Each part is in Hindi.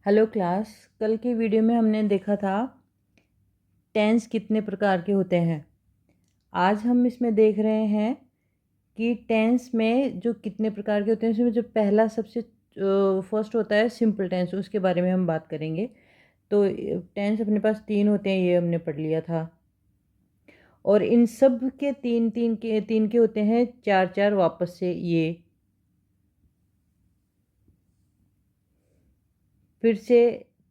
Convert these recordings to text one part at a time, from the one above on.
Hello class. कल की वीडियो में हमने देखा था टेंस कितने प्रकार के होते हैं। आज हम इसमें देख रहे हैं कि टेंस में जो कितने प्रकार के होते हैं उसमें जो पहला सबसे फर्स्ट होता है सिंपल टेंस, उसके बारे में हम बात करेंगे। तो टेंस अपने पास तीन होते हैं, ये हमने पढ़ लिया था। और इन सब के तीन के होते हैं चार चार वापस से। ये फिर से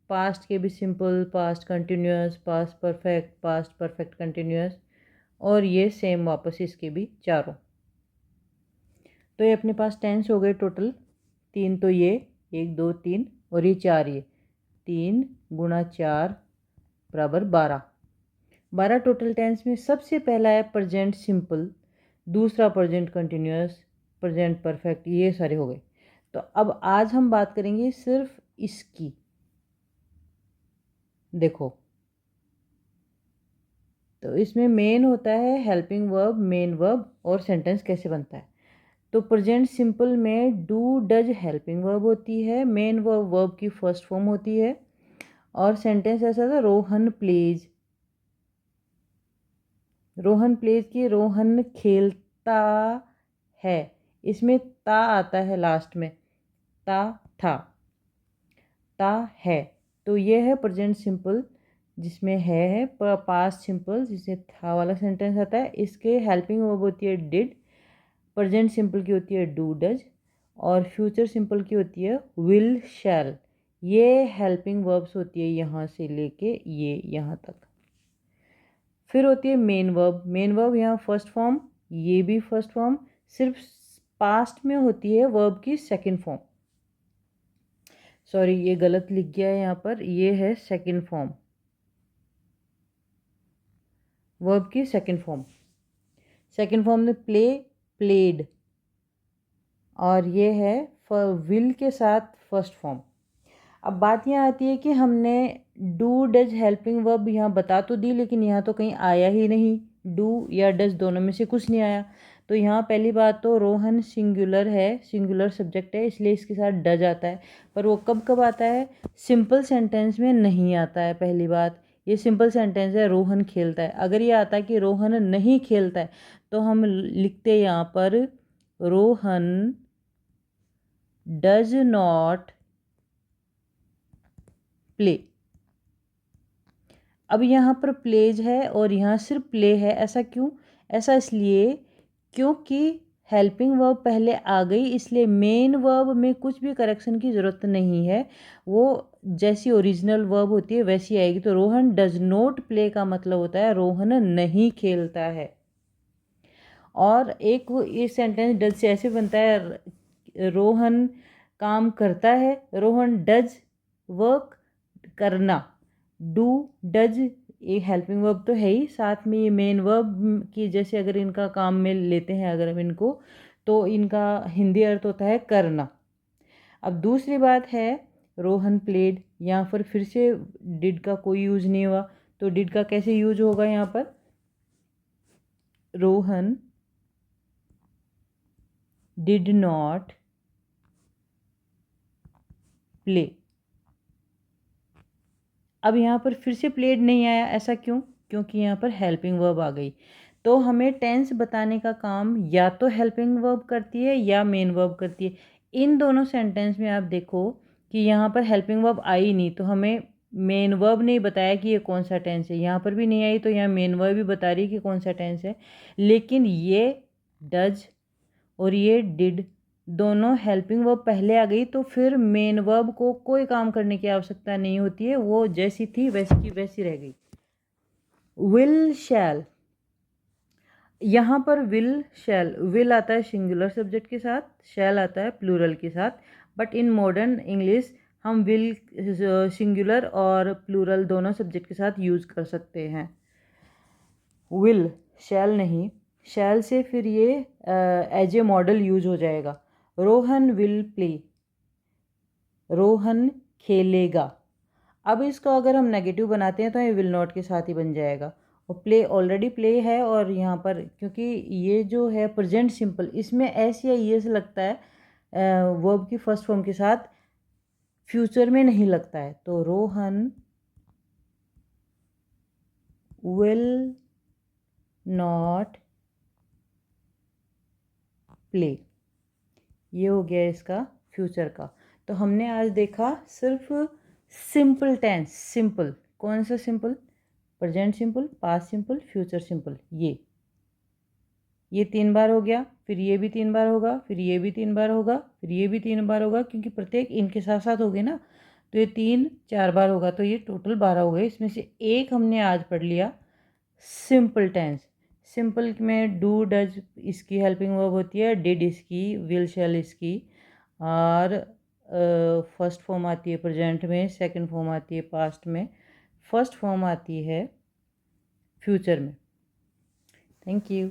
पास्ट के भी simple, past continuous, past perfect continuous, और ये सेम वापस इसके भी चारों। तो ये अपने पास टेंस हो गए टोटल तीन। तो ये 1 2 3 और ये चार, ये 3 × 4 = 12। 12 टोटल टेंस में सबसे पहला है प्रेजेंट सिंपल, दूसरा प्रेजेंट कंटिन्यूअस, प्रेजेंट परफेक्ट, ये सारे हो गए। तो अब आज हम बात करेंगे सिर्फ इसकी। देखो, तो इसमें मेन होता है हेल्पिंग वर्ब, मेन वर्ब, और सेंटेंस कैसे बनता है। तो प्रेजेंट सिंपल में डू डज हेल्पिंग वर्ब होती है, मेन वर्ब वर्ब की फर्स्ट फॉर्म होती है, और सेंटेंस ऐसा था रोहन प्लेज। रोहन प्लेज की रोहन खेलता है, इसमें ता आता है लास्ट में, ता था, ता है। तो ये है प्रेजेंट सिंपल जिसमें है पास्ट सिंपल जिससे था वाला सेंटेंस आता है। इसके हेल्पिंग वर्ब होती है डिड, प्रेजेंट सिंपल की होती है डू डज, और फ्यूचर सिंपल की होती है विल शैल। ये हेल्पिंग वर्ब्स होती है यहाँ से लेके ये यहाँ तक। फिर होती है मेन वर्ब। मेन वर्ब यहाँ फर्स्ट फॉर्म, ये भी फर्स्ट फॉर्म, सिर्फ पास्ट में होती है वर्ब की सेकंड फॉर्म। सॉरी, ये गलत लिख गया है यहाँ पर, ये है सेकंड फॉर्म, वर्ब की सेकंड फॉर्म। सेकंड फॉर्म में प्ले, प्लेड, और ये है विल के साथ फर्स्ट फॉर्म। अब बात यहाँ आती है कि हमने डू डज हेल्पिंग वर्ब यहाँ बता तो दी, लेकिन यहाँ तो कहीं आया ही नहीं, डू या डज दोनों में से कुछ नहीं आया। तो यहाँ पहली बात तो रोहन सिंगुलर है, सिंगुलर सब्जेक्ट है, इसलिए इसके साथ डज आता है। पर वो कब कब आता है, सिंपल सेंटेंस में नहीं आता है। पहली बात, ये सिंपल सेंटेंस है, रोहन खेलता है। अगर ये आता है कि रोहन नहीं खेलता है तो हम लिखते यहाँ पर रोहन डज नॉट प्ले। अब यहाँ पर प्लेज है और यहाँ सिर्फ प्ले है, ऐसा क्यों? ऐसा इसलिए क्योंकि हेल्पिंग वर्ब पहले आ गई, इसलिए मेन वर्ब में कुछ भी करेक्शन की ज़रूरत नहीं है, वो जैसी ओरिजिनल वर्ब होती है वैसी आएगी। तो रोहन डज नॉट प्ले का मतलब होता है रोहन नहीं खेलता है। और एक वो ये सेंटेंस डज से ऐसे बनता है, रोहन काम करता है, रोहन डज वर्क, करना, डू डज, ये हेल्पिंग वर्ब तो है ही, साथ में ये मेन वर्ब की जैसे अगर इनका काम में लेते हैं अगर हम इनको, तो इनका हिंदी अर्थ होता है करना। अब दूसरी बात है रोहन प्लेड, यहाँ पर फिर से डिड का कोई यूज़ नहीं हुआ। तो डिड का कैसे यूज होगा यहाँ पर, रोहन डिड नॉट प्ले। अब यहाँ पर फिर से प्लेड नहीं आया, ऐसा क्यों? क्योंकि यहाँ पर हेल्पिंग वर्ब आ गई। तो हमें टेंस बताने का काम या तो हेल्पिंग वर्ब करती है या मेन वर्ब करती है। इन दोनों सेंटेंस में आप देखो कि यहाँ पर हेल्पिंग वर्ब आई नहीं, तो हमें मेन वर्ब नहीं बताया कि ये कौन सा टेंस है। यहाँ पर भी नहीं आई तो यहाँ मेन वर्ब भी बता रही कि कौन सा टेंस है। लेकिन ये डज और ये डिड दोनों हेल्पिंग वर्ब पहले आ गई, तो फिर मेन वर्ब को कोई काम करने की आवश्यकता नहीं होती है, वो जैसी थी वैसी की वैसी रह गई। विल शैल, यहाँ पर विल शैल, विल आता है सिंगुलर सब्जेक्ट के साथ, शैल आता है प्लूरल के साथ। बट इन मॉडर्न इंग्लिश हम विल सिंगुलर और प्लूरल दोनों सब्जेक्ट के साथ यूज़ कर सकते हैं। विल, शैल नहीं, शैल से फिर ये एज ए मॉडल यूज हो जाएगा। रोहन विल प्ले, रोहन खेलेगा। अब इसको अगर हम नेगेटिव बनाते हैं तो ये विल नॉट के साथ ही बन जाएगा, और प्ले ऑलरेडी प्ले है, और यहाँ पर क्योंकि ये जो है प्रेजेंट सिंपल, इसमें ऐसे या ये से लगता है वर्ब की फर्स्ट फॉर्म के साथ फ्यूचर में नहीं लगता है, तो रोहन विल नॉट प्ले, ये हो गया इसका फ्यूचर का। तो हमने आज देखा सिर्फ सिंपल टेंस, सिंपल कौन सा simple, present simple, past simple, future simple, ये 3 बार हो गया, फिर ये भी 3 बार होगा, फिर ये भी 3 बार होगा, फिर ये भी 3 बार होगा, क्योंकि प्रत्येक इनके साथ साथ हो गए ना, तो ये 3 4 बार होगा, तो ये टोटल 12 हो गए। इसमें से एक हमने आज पढ़ लिया सिंपल टेंस। सिंपल में डू डज इसकी हेल्पिंग वर्ब होती है, डिड इसकी, विल शैल इसकी, और फर्स्ट फॉर्म आती है प्रेजेंट में, सेकंड फॉर्म आती है पास्ट में, फर्स्ट फॉर्म आती है फ्यूचर में। Thank you.